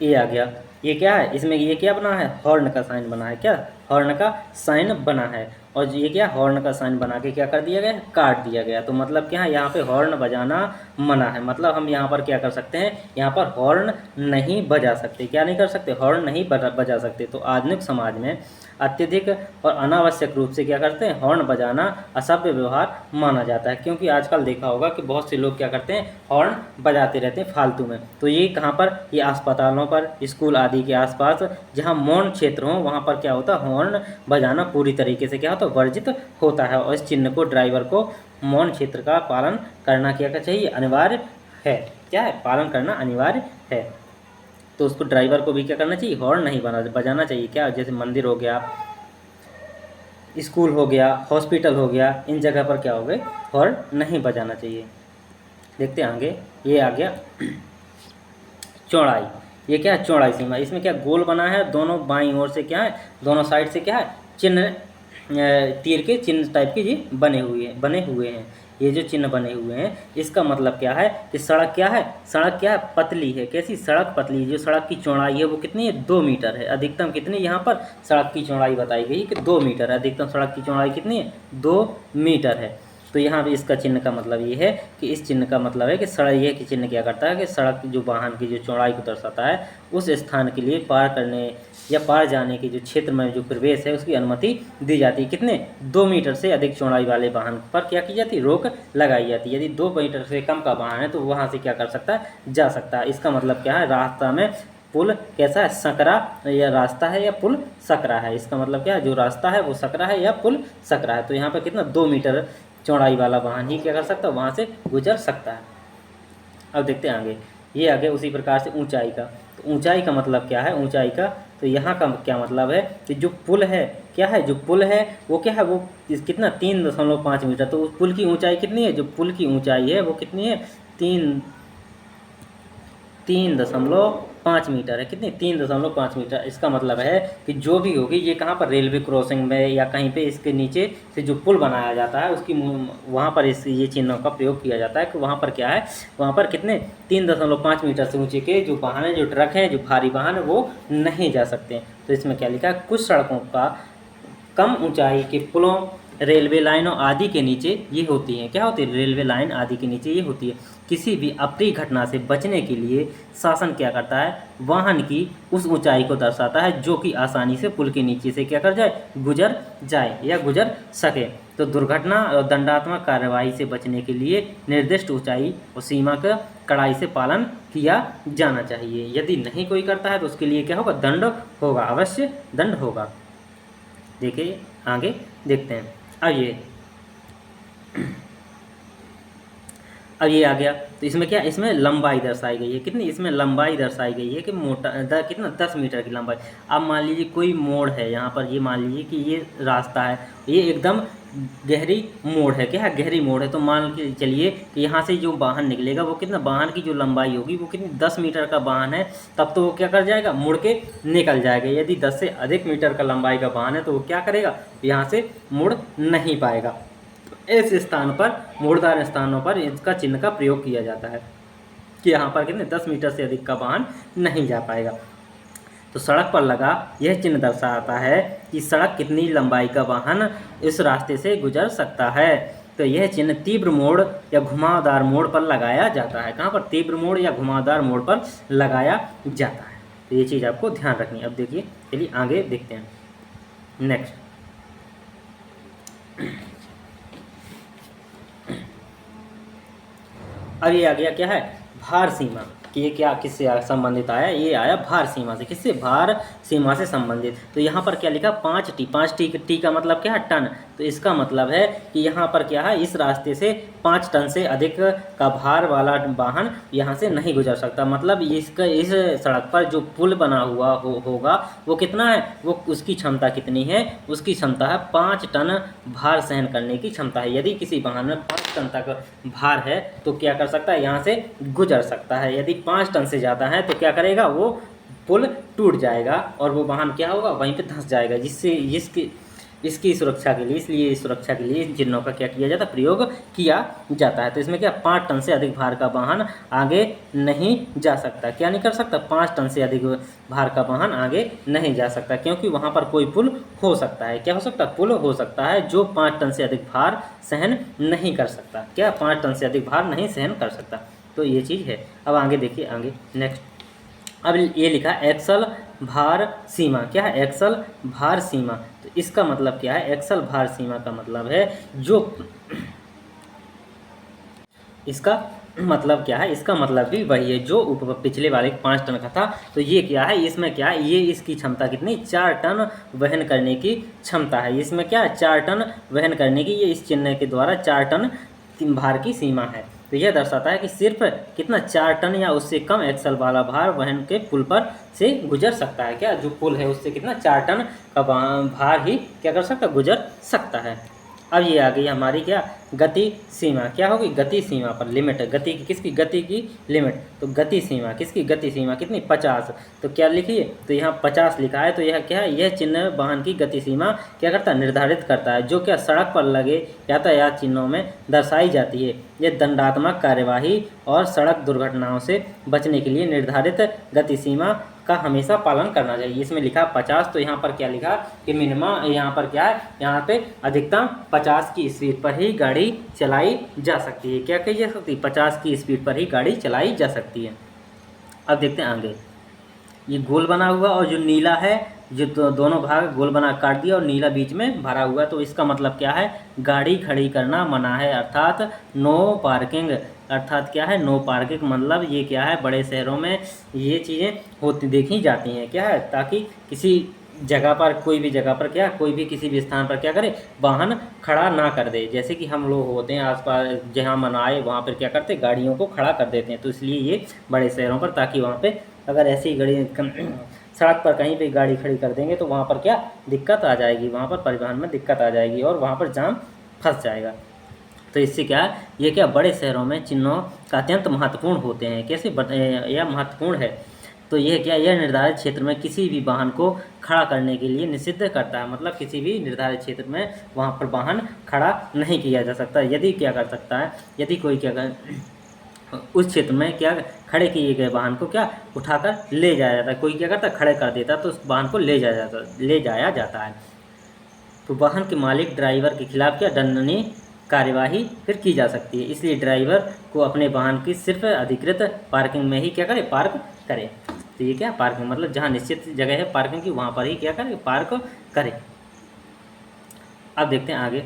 ये आ गया, ये क्या है, इसमें ये क्या बना है, हॉर्न का साइन बना है। क्या, हॉर्न का साइन बना है। और ये क्या, हॉर्न का साइन बना के क्या कर दिया गया, काट दिया गया। तो मतलब क्या है, यहाँ पे हॉर्न बजाना मना है। मतलब हम यहाँ पर क्या कर सकते हैं, यहाँ पर हॉर्न नहीं बजा सकते। क्या नहीं कर सकते, हॉर्न नहीं बजा सकते। तो आधुनिक समाज में अत्यधिक और अनावश्यक रूप से क्या करते हैं, हॉर्न बजाना असभ्य व्यवहार माना जाता है। क्योंकि आजकल देखा होगा कि बहुत से लोग क्या करते हैं, हॉर्न बजाते रहते हैं फालतू में। तो ये कहाँ पर, ये अस्पतालों पर, स्कूल आदि के आसपास जहाँ मौन क्षेत्र हो, वहाँ पर क्या होता है, हॉर्न बजाना पूरी तरीके से क्या होता है, वर्जित होता है। और इस चिन्ह को ड्राइवर को मौन क्षेत्र का पालन करना क्या चाहिए, अनिवार्य है। क्या है, पालन करना अनिवार्य है। तो उसको ड्राइवर को भी क्या करना चाहिए, हॉर्न नहीं बजाना चाहिए। क्या, जैसे मंदिर हो गया, स्कूल हो गया, हॉस्पिटल हो गया, इन जगह पर क्या हो गए, हॉर्न नहीं बजाना चाहिए। देखते हैं आगे, ये आ गया चौड़ाई। ये क्या है, चौड़ाई सीमा। इसमें क्या गोल बना है, दोनों बाईं ओर से क्या है, दोनों साइड से क्या है, चिन्ह, तीर के चिन्ह टाइप के ये बने हुए हैं। ये जो चिन्ह बने हुए हैं, इसका मतलब क्या है कि सड़क क्या है, सड़क क्या है, पतली है। कैसी, सड़क पतली। जो सड़क की चौड़ाई है वो कितनी है, 2 मीटर है। अधिकतम कितनी, यहाँ पर सड़क की चौड़ाई बताई गई कि 2 मीटर है। अधिकतम सड़क की चौड़ाई कितनी है, 2 मीटर है। तो यहाँ पे इसका चिन्ह का मतलब ये है कि इस चिन्ह का मतलब है कि सड़क, ये कि चिन्ह क्या करता है कि सड़क की जो वाहन की जो चौड़ाई को दर्शाता है, उस स्थान के लिए पार करने या पार जाने के जो क्षेत्र में जो प्रवेश है उसकी अनुमति दी जाती है। कितने, 2 मीटर से अधिक चौड़ाई वाले वाहन पर क्या की जाती है, रोक लगाई जाती है। यदि 2 मीटर से कम का वाहन है तो वहाँ से क्या कर सकता है, जा सकता है। इसका मतलब क्या है, रास्ता में पुल कैसा है, सकरा या रास्ता है, या पुल सकरा है। इसका मतलब क्या है, जो रास्ता है वो सकरा है या पुल सकरा है। तो यहाँ पर कितना, 2 मीटर चौड़ाई वाला वाहन ही क्या कर सकता है, वहाँ से गुजर सकता है। अब देखते हैं आगे, ये आगे उसी प्रकार से ऊंचाई का। तो ऊंचाई का मतलब क्या है, ऊंचाई का तो यहाँ का क्या मतलब है कि जो पुल है, क्या है, जो पुल है वो क्या है, वो कितना, 3.5 मीटर। तो उस पुल की ऊंचाई कितनी है, जो पुल की ऊंचाई है वो कितनी है, 3.5 मीटर है। कितनी, 3.5 मीटर। इसका मतलब है कि जो भी होगी, ये कहाँ पर, रेलवे क्रॉसिंग में या कहीं पे इसके नीचे से जो पुल बनाया जाता है उसकी वहाँ पर ये चिन्हों का प्रयोग किया जाता है कि वहाँ पर क्या है, वहाँ पर कितने, 3.5 मीटर से ऊंचे के जो वाहन है, जो ट्रक हैं, जो भारी वाहन है, वो नहीं जा सकते। तो इसमें क्या लिखा है, कुछ सड़कों का कम ऊंचाई के पुलों, रेलवे लाइनों आदि के नीचे ये होती हैं। क्या होती है, रेलवे लाइन आदि के नीचे ये होती है। किसी भी अप्रिय घटना से बचने के लिए शासन क्या करता है, वाहन की उस ऊंचाई को दर्शाता है जो कि आसानी से पुल के नीचे से क्या कर जाए, गुजर जाए या गुजर सके। तो दुर्घटना और दंडात्मक कार्यवाही से बचने के लिए निर्दिष्ट ऊंचाई और सीमा का कड़ाई से पालन किया जाना चाहिए। यदि नहीं कोई करता है तो उसके लिए क्या होगा, दंड होगा, अवश्य दंड होगा। देखिए आगे देखते हैं। अब ये आ गया। तो इसमें क्या, इसमें लंबाई दर्शाई गई है। कितनी, इसमें लंबाई दर्शाई गई है कि मोटा कितना, 10 मीटर की लंबाई। अब मान लीजिए कोई मोड़ है यहाँ पर, ये मान लीजिए कि ये रास्ता है, ये एकदम गहरी मोड़ है। क्या है, गहरी मोड़ है। तो मान के चलिए कि यहाँ से जो वाहन निकलेगा वो कितना, वाहन की जो लंबाई होगी वो कितनी, 10 मीटर का वाहन है, तब तो वो क्या कर जाएगा, मुड़ के निकल जाएगा। यदि 10 से अधिक मीटर का लंबाई का वाहन है तो वो क्या करेगा, यहाँ से मुड़ नहीं पाएगा। इस स्थान पर, मोड़दार स्थानों पर इसका चिन्ह का प्रयोग किया जाता है कि यहाँ पर कितने, 10 मीटर से अधिक का वाहन नहीं जा पाएगा। तो सड़क पर लगा यह चिन्ह दर्शाता है कि सड़क कितनी लंबाई का वाहन इस रास्ते से गुजर सकता है। तो यह चिन्ह तीव्र मोड़ या घुमावदार मोड़ पर लगाया जाता है। कहाँ पर, तीव्र मोड़ या घुमावदार मोड़ पर लगाया जाता है। तो ये चीज़ आपको ध्यान रखनी है। अब देखिए, चलिए आगे देखते हैं नेक्स्ट। अब ये आ गया क्या है, भार सीमा। कि ये क्या किससे संबंधित आया, ये आया भार सीमा से। किससे, भार सीमा से संबंधित। तो यहाँ पर क्या लिखा, 5T। 5T का मतलब क्या है, टन। तो इसका मतलब है कि यहाँ पर क्या है, इस रास्ते से 5 टन से अधिक का भार वाला वाहन यहाँ से नहीं गुजर सकता। मतलब इसका इस सड़क पर जो पुल बना हुआ होगा वो कितना है, वो उसकी क्षमता कितनी है, उसकी क्षमता है 5 टन भार सहन करने की क्षमता है। यदि किसी वाहन में 5 टन तक भार है तो क्या कर सकता है, यहाँ से गुजर सकता है। यदि 5 टन से ज़्यादा है तो क्या करेगा, वो पुल टूट जाएगा और वो वाहन क्या होगा, वहीं पे धंस जाएगा। जिससे इसकी सुरक्षा के लिए, इसलिए इस सुरक्षा के लिए इन चिन्हों का क्या किया जाता है, प्रयोग किया जाता है। तो इसमें क्या 5 टन से अधिक भार का वाहन आगे नहीं जा सकता। क्या नहीं कर सकता, 5 टन से अधिक भार का वाहन आगे नहीं जा सकता, क्योंकि वहाँ पर कोई पुल हो सकता है। क्या हो सकता है, पुल हो सकता है जो 5 टन से अधिक भार सहन नहीं कर सकता। क्या 5 टन से अधिक भार नहीं सहन कर सकता, तो ये चीज़ है। अब आगे देखिए, आगे नेक्स्ट। अब ये लिखा एक्सल भार सीमा। क्या है, एक्सल भार सीमा। तो इसका मतलब क्या है, एक्सल भार सीमा का मतलब है जो, इसका मतलब क्या है, इसका मतलब भी वही है जो पिछले वाले 5 टन का था। तो ये क्या है, इसमें क्या है, ये इसकी क्षमता कितनी, 4 टन वहन करने की क्षमता है। इसमें क्या है, 4 टन वहन करने की, ये इस चिन्ह के द्वारा 4 टन भार की सीमा है। तो यह दर्शाता है कि सिर्फ कितना, 4 टन या उससे कम एक्सल वाला भार वहन के पुल पर से गुजर सकता है। क्या, जो पुल है उससे कितना, 4 टन का भार ही क्या कर सकता, गुजर सकता है। अब ये आ गई हमारी क्या, गति सीमा। क्या होगी, गति सीमा पर लिमिट है। गति की, किसकी, गति की लिमिट। तो गति सीमा किसकी, गति सीमा कितनी, 50। तो क्या लिखिए, तो यहाँ 50 लिखा है। तो यह क्या है, यह चिन्ह वाहन की गति सीमा क्या करता है, निर्धारित करता है, जो क्या सड़क पर लगे यातायात चिन्हों में दर्शाई जाती है। यह दंडात्मक कार्यवाही और सड़क दुर्घटनाओं से बचने के लिए निर्धारित गति सीमा का हमेशा पालन करना चाहिए। इसमें लिखा 50। तो यहाँ पर क्या लिखा कि मिनिमम, यहाँ पर क्या है, यहाँ पे अधिकतम 50 की स्पीड पर ही गाड़ी चलाई जा सकती है। क्या कही जा सकती है, 50 की स्पीड पर ही गाड़ी चलाई जा सकती है। अब देखते हैं आगे, ये गोल बना हुआ और जो नीला है, जो दोनों भाग गोल बना काट दिया और नीला बीच में भरा हुआ। तो इसका मतलब क्या है, गाड़ी खड़ी करना मना है, अर्थात नो पार्किंग। अर्थात क्या है, नो पार्किंग। मतलब ये क्या है, बड़े शहरों में ये चीज़ें होती देखी जाती हैं। क्या है, ताकि किसी जगह पर, कोई भी जगह पर क्या, कोई भी किसी भी स्थान पर क्या करे, वाहन खड़ा ना कर दे। जैसे कि हम लोग होते हैं आसपास, जहाँ मन आए वहाँ पर क्या करते, गाड़ियों को खड़ा कर देते हैं। तो इसलिए ये बड़े शहरों पर, ताकि वहाँ पे अगर ऐसी गाड़ी सड़क पर कहीं पे गाड़ी खड़ी कर देंगे तो वहाँ पर क्या दिक्कत आ जाएगी, वहाँ पर परिवहन में दिक्कत आ जाएगी और वहाँ पर जाम फंस जाएगा। तो इससे क्या है, ये क्या बड़े शहरों में चिन्हों का अत्यंत महत्वपूर्ण होते हैं। कैसे यह महत्वपूर्ण है, तो यह क्या, यह निर्धारित क्षेत्र में किसी भी वाहन को खड़ा करने के लिए निषिद्ध करता है। मतलब किसी भी निर्धारित क्षेत्र में वहाँ पर वाहन खड़ा नहीं किया जा सकता। यदि क्या कर सकता है, यदि कोई क्या कर, उस क्षेत्र में क्या खड़े किए गए वाहन को क्या उठाकर ले जाया जाता है। कोई क्या करता है, खड़े कर देता, तो उस वाहन को ले जाया जाता है। तो वाहन के मालिक ड्राइवर के खिलाफ क्या दंडनीय कार्यवाही फिर की जा सकती है। इसलिए ड्राइवर को अपने वाहन की सिर्फ अधिकृत पार्किंग में ही क्या करे, पार्क करे। तो ये क्या, पार्किंग मतलब जहाँ निश्चित जगह है पार्किंग की, वहाँ पर ही क्या करे, पार्क करे। अब देखते हैं आगे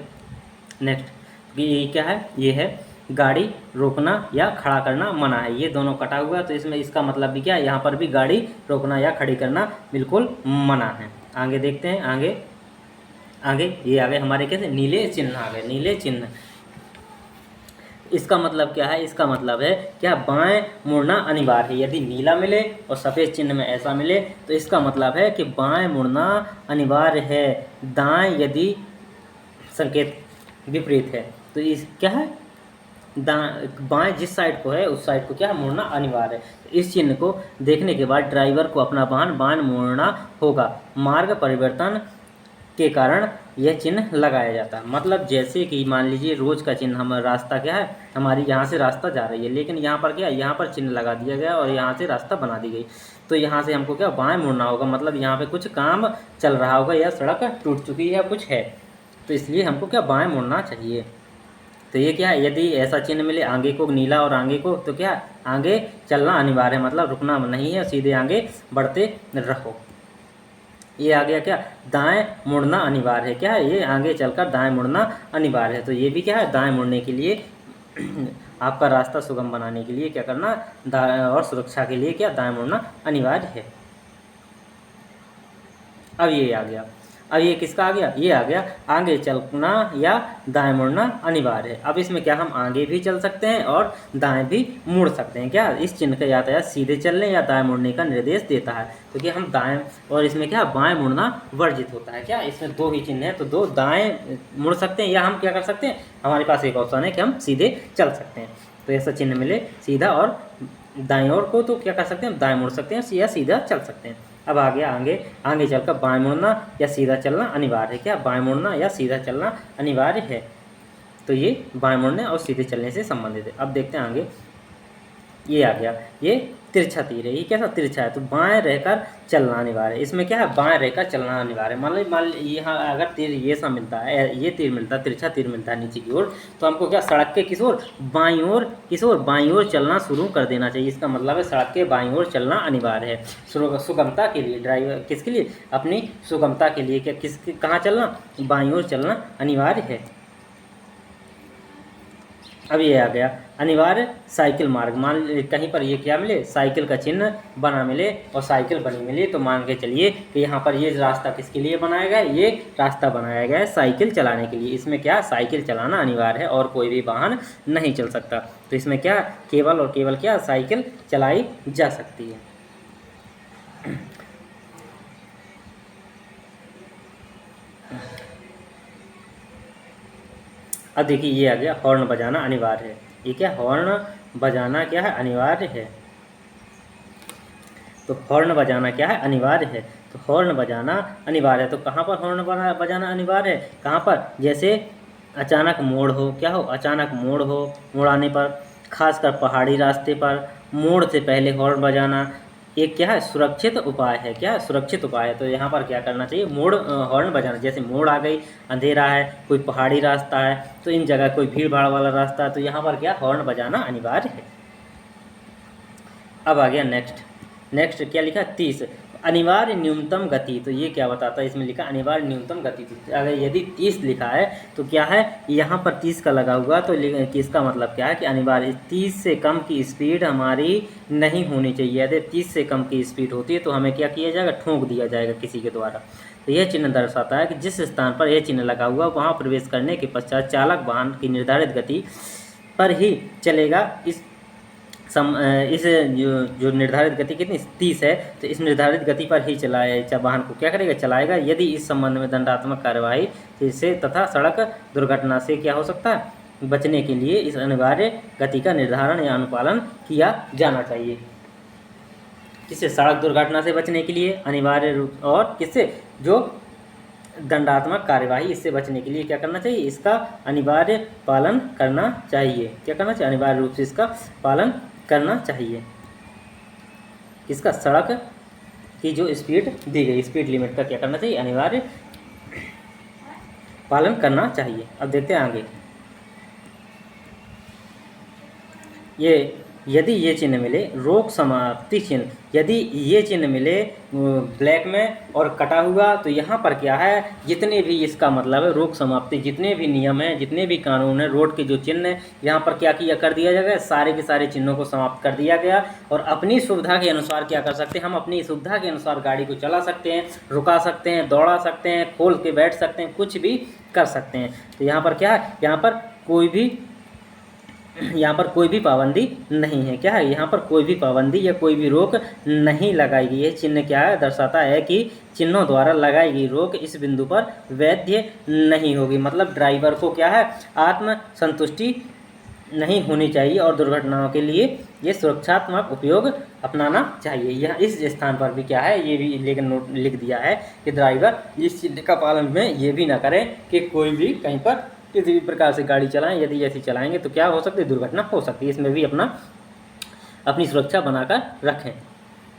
नेक्स्ट, ये क्या है, ये है गाड़ी रोकना या खड़ा करना मना है। ये दोनों कटा हुआ, तो इसमें इसका मतलब भी क्या है, यहाँ पर भी गाड़ी रोकना या खड़ी करना बिल्कुल मना है। आगे देखते हैं, आगे ये आगे हमारे कैसे नीले चिन्ह आ गए, नीले चिन्ह। इसका मतलब क्या है, इसका मतलब है क्या, बाएं मुड़ना अनिवार्य है। यदि नीला मिले और सफ़ेद चिन्ह में ऐसा मिले तो इसका मतलब है कि बाएं मुड़ना अनिवार्य है। दाएं यदि संकेत विपरीत है तो इस क्या है, बाएं जिस साइड को है उस साइड को क्या मुड़ना अनिवार्य है। इस चिन्ह को देखने के बाद ड्राइवर को अपना वाहन बाएं मुड़ना होगा। मार्ग परिवर्तन के कारण यह चिन्ह लगाया जाता है। मतलब जैसे कि मान लीजिए रोज का चिन्ह, हम रास्ता क्या है, हमारी यहाँ से रास्ता जा रही है, लेकिन यहाँ पर क्या है, यहाँ पर चिन्ह लगा दिया गया और यहाँ से रास्ता बना दी गई। तो यहाँ से हमको क्या बाएं मुड़ना होगा। मतलब यहाँ पे कुछ काम चल रहा होगा या सड़क टूट चुकी है या कुछ है, तो इसलिए हमको क्या बाएं मुड़ना चाहिए। तो ये क्या है, यदि ऐसा चिन्ह मिले आगे को नीला और आगे को, तो क्या आगे चलना अनिवार्य है, मतलब रुकना नहीं है, सीधे आगे बढ़ते रहो। ये आ गया क्या, दाएं मुड़ना अनिवार्य है। क्या है, ये आगे चलकर दाएं मुड़ना अनिवार्य है। तो ये भी क्या है, दाएं मुड़ने के लिए आपका रास्ता सुगम बनाने के लिए क्या करना, और सुरक्षा के लिए क्या दाएं मुड़ना अनिवार्य है। अब ये आ गया। अब ये किसका आ गया, ये आ गया आगे चलना या दाएं मुड़ना अनिवार्य है। अब इसमें क्या हम आगे भी चल सकते हैं और दाएं भी मुड़ सकते हैं। क्या इस चिन्ह का यातायात सीधे चलने या दाएं मुड़ने का निर्देश देता है। तो क्या हम दाएं, और इसमें क्या बाएं मुड़ना वर्जित होता है। क्या इसमें दो ही चिन्ह है, तो दो दाएं मुड़ सकते हैं या हम क्या कर सकते हैं, हमारे पास एक ऑप्शन है कि हम सीधे चल सकते हैं। तो ऐसा चिन्ह मिले सीधा और दाएं ओर को, तो क्या कर सकते हैं, दाएं मुड़ सकते हैं या सीधा चल सकते हैं। अब आगे आगे चलकर बाएं मुड़ना या सीधा चलना अनिवार्य है। क्या बाएं मुड़ना या सीधा चलना अनिवार्य है। तो ये बाएं मुड़ने और सीधे चलने से संबंधित है। अब देखते हैं आगे, ये आ गया, ये तिरछा तीर है। ये कैसा तिरछा है, तो बाएं रहकर चलना अनिवार्य है। इसमें क्या है, बाएं रहकर चलना अनिवार्य है। मान ली यहाँ अगर तीर ये सा मिलता है, ये तीर मिलता है, तिरछा तीर मिलता है नीचे की ओर, तो हमको क्या सड़क के किस ओर, बाईं ओर, किस ओर, बाईं ओर चलना शुरू कर देना चाहिए। इसका मतलब है सड़क के बाईं ओर चलना अनिवार्य है सुगमता के लिए। ड्राइवर किसके लिए, अपनी सुगमता के लिए। क्या कहाँ चलना, बाईं ओर चलना अनिवार्य है। अब ये आ गया अनिवार्य साइकिल मार्ग। मान कहीं पर ये क्या मिले, साइकिल का चिन्ह बना मिले और साइकिल बनी मिले, तो मान के चलिए कि यहाँ पर ये रास्ता किसके लिए बनाया गया है, ये रास्ता बनाया गया है साइकिल चलाने के लिए। इसमें क्या, साइकिल चलाना अनिवार्य है और कोई भी वाहन नहीं चल सकता। तो इसमें क्या, केवल और केवल क्या, साइकिल चलाई जा सकती है। अब देखिए ये आ गया हॉर्न बजाना अनिवार्य है। ये क्या, हॉर्न बजाना क्या है, अनिवार्य है। तो हॉर्न बजाना क्या है, अनिवार्य है। तो हॉर्न बजाना अनिवार्य है। तो कहाँ पर हॉर्न बजाना अनिवार्य है, कहाँ पर, जैसे अचानक मोड़ हो, क्या हो, अचानक मोड़ हो, मोड़ाने पर, खासकर पहाड़ी रास्ते पर मोड़ से पहले हॉर्न बजाना एक क्या है, सुरक्षित उपाय है। क्या सुरक्षित उपाय है। तो यहाँ पर क्या करना चाहिए, मोड़ हॉर्न बजाना। जैसे मोड़ आ गई, अंधेरा है, कोई पहाड़ी रास्ता है, तो इन जगह कोई भीड़ भाड़ वाला रास्ता है, तो यहाँ पर क्या, हॉर्न बजाना अनिवार्य है। अब आ गया नेक्स्ट क्या लिखा, 30 अनिवार्य न्यूनतम गति। तो ये क्या बताता है, इसमें लिखा अनिवार्य न्यूनतम गति। तो अगर यदि 30 लिखा है तो क्या है, यहाँ पर 30 का लगा हुआ, तो इसका मतलब क्या है कि अनिवार्य 30 से कम की स्पीड हमारी नहीं होनी चाहिए। यदि 30 से कम की स्पीड होती है तो हमें क्या किया जाएगा, ठोक दिया जाएगा किसी के द्वारा। तो यह चिन्ह दर्शाता है कि जिस स्थान पर यह चिन्ह लगा हुआ वहाँ प्रवेश करने के पश्चात चालक वाहन की निर्धारित गति पर ही चलेगा। इस जो निर्धारित गति कितनी 30 है, तो इस निर्धारित गति पर ही वाहन को क्या करेगा, चलाएगा। यदि इस संबंध में दंडात्मक कार्यवाही से तथा सड़क दुर्घटना से क्या हो सकता है, बचने के लिए इस अनिवार्य गति का निर्धारण या अनुपालन किया जाना चाहिए। किससे, सड़क दुर्घटना से बचने के लिए अनिवार्य रूप, और किससे, जो दंडात्मक कार्यवाही, इससे बचने के लिए क्या करना चाहिए, इसका अनिवार्य पालन करना चाहिए। क्या करना चाहिए, अनिवार्य रूप से इसका पालन करना चाहिए। इसका सड़क की जो स्पीड दी गई, स्पीड लिमिट का क्या करना चाहिए, अनिवार्य पालन करना चाहिए। अब देखते हैं आगे, यदि ये चिन्ह मिले रोक समाप्ति चिन्ह, यदि ये चिन्ह मिले ब्लैक में और कटा हुआ, तो यहाँ पर क्या है, जितने भी, इसका मतलब है रोक समाप्ति, जितने भी नियम हैं, जितने भी कानून हैं, रोड के जो चिन्ह हैं, यहाँ पर क्या किया कर दिया जाएगा, सारे के सारे चिन्हों को समाप्त कर दिया गया। और अपनी सुविधा के अनुसार क्या कर सकते हैं, हम अपनी सुविधा के अनुसार गाड़ी को चला सकते हैं, रुका सकते हैं, दौड़ा सकते हैं, खोल के बैठ सकते हैं, कुछ भी कर सकते हैं। तो यहाँ पर क्या है, यहाँ पर कोई भी पाबंदी नहीं है। क्या है, यहाँ पर कोई भी पाबंदी या कोई भी रोक नहीं लगाई गई है। चिन्ह क्या है, दर्शाता है कि चिन्हों द्वारा लगाई गई रोक इस बिंदु पर वैध नहीं होगी। मतलब ड्राइवर को क्या है, आत्म संतुष्टि नहीं होनी चाहिए और दुर्घटनाओं के लिए ये सुरक्षात्मक उपयोग अपनाना चाहिए। यह इस स्थान पर भी क्या है, ये भी लेकिन नोट लिख दिया है कि ड्राइवर इस चिन्ह का पालन में ये भी ना करें कि कोई भी कहीं पर किसी भी प्रकार से गाड़ी चलाएं। यदि ऐसी चलाएंगे तो क्या हो सकती है, दुर्घटना हो सकती है। इसमें भी अपनी सुरक्षा बनाकर रखें।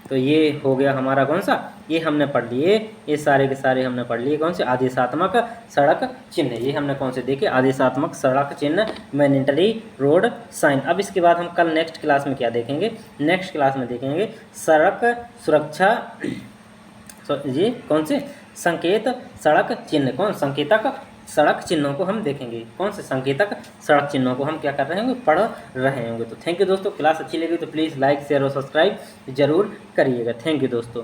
तो ये हो गया हमारा कौन सा, ये हमने पढ़ लिए, ये सारे के सारे हमने पढ़ लिए कौन से, आदेशात्मक सड़क चिन्ह। ये हमने कौन से देखे, आदेशात्मक सड़क चिन्ह, मैंडेटरी रोड साइन। अब इसके बाद हम कल नेक्स्ट क्लास में क्या देखेंगे, नेक्स्ट क्लास में देखेंगे सड़क सुरक्षा, ये कौन से संकेत सड़क चिन्ह, कौन संकेतक सड़क चिन्हों को हम देखेंगे। कौन से संकेतक सड़क चिन्हों को हम क्या कर रहे होंगे, पढ़ रहे होंगे। तो थैंक यू दोस्तों, क्लास अच्छी लगी तो प्लीज़ लाइक शेयर और सब्सक्राइब जरूर करिएगा। थैंक यू दोस्तों।